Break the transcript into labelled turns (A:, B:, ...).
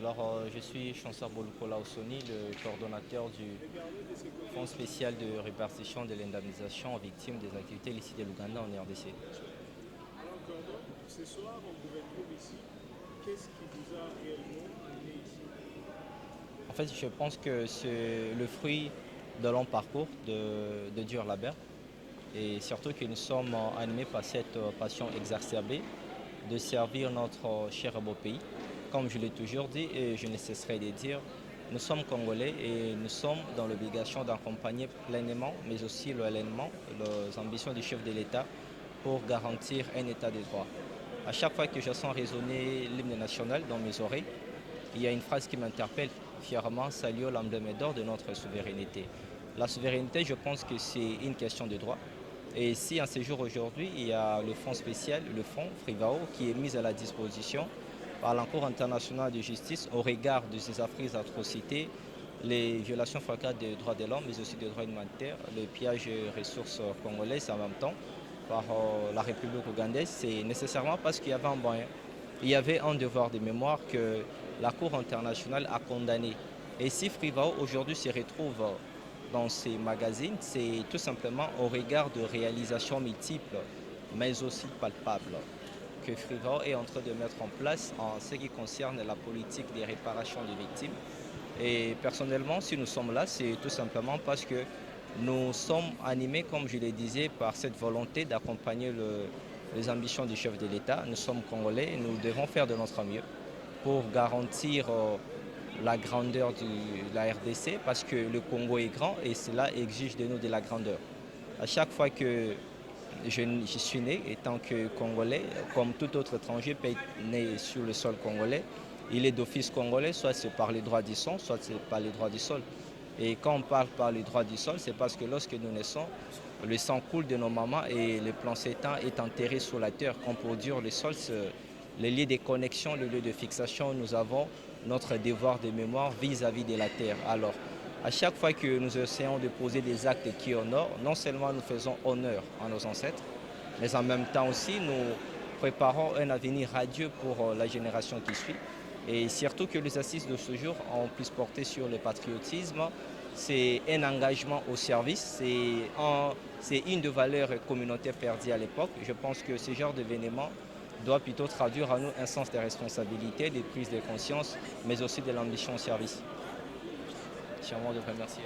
A: Je suis Chanceur Bolukola Osoni, le coordonnateur du Fonds spécial de répartition de l'indemnisation aux victimes des activités illicites de l'Ouganda en RDC.
B: Alors, Gordon, ce soir, on vous retrouve ici. Qu'est-ce qui vous a réellement amené ici?
A: En fait, je pense que c'est le fruit de long parcours de dur labeur et surtout que nous sommes animés par cette passion exacerbée de servir notre cher et beau pays. Comme je l'ai toujours dit et je ne cesserai de dire, nous sommes Congolais et nous sommes dans l'obligation d'accompagner pleinement, mais aussi loyalement, les ambitions du chef de l'État pour garantir un État de droit. À chaque fois que je sens résonner l'hymne national dans mes oreilles, il y a une phrase qui m'interpelle fièrement, saluons l'emblème d'or de notre souveraineté. La souveraineté, je pense que c'est une question de droit. Et si en ce jour aujourd'hui, il y a le fonds spécial, le fonds Frivao, qui est mis à la disposition par la Cour internationale de justice au regard de ces affreuses atrocités, les violations flagrants des droits de l'homme, mais aussi des droits humanitaires, le pillage des ressources congolaises en même temps par la République ougandaise, c'est nécessairement parce qu'il y avait un moyen. Il y avait un devoir de mémoire que la Cour internationale a condamné. Et si Frivao aujourd'hui se retrouve dans ces magazines, c'est tout simplement au regard de réalisations multiples, mais aussi palpables, que Frivao est en train de mettre en place en ce qui concerne la politique des réparations des victimes. Et personnellement, si nous sommes là, c'est tout simplement parce que nous sommes animés, comme je le disais, par cette volonté d'accompagner les ambitions du chef de l'État. Nous sommes Congolais et nous devons faire de notre mieux pour garantir la grandeur de la RDC parce que le Congo est grand et cela exige de nous de la grandeur. À chaque fois que je suis né, étant que Congolais, comme tout autre étranger peut être né sur le sol congolais, il est d'office congolais, soit c'est par les droits du sang, soit c'est par les droits du sol. Et quand on parle par les droits du sol, c'est parce que lorsque nous naissons, le sang coule de nos mamans et le placenta est enterré sous la terre. Comme pour dire le sol, le lieu de connexion, le lieu de fixation, nous avons notre devoir de mémoire vis-à-vis de la terre. Alors, à chaque fois que nous essayons de poser des actes qui honorent, non seulement nous faisons honneur à nos ancêtres, mais en même temps aussi nous préparons un avenir radieux pour la génération qui suit. Et surtout que les assises de ce jour ont pu se porter sur le patriotisme. C'est un engagement au service, c'est une des valeurs communautaires perdues à l'époque. Je pense que ce genre d'événement doit plutôt traduire à nous un sens de responsabilité, de prise de conscience, mais aussi de l'ambition au service. Je vous remercie.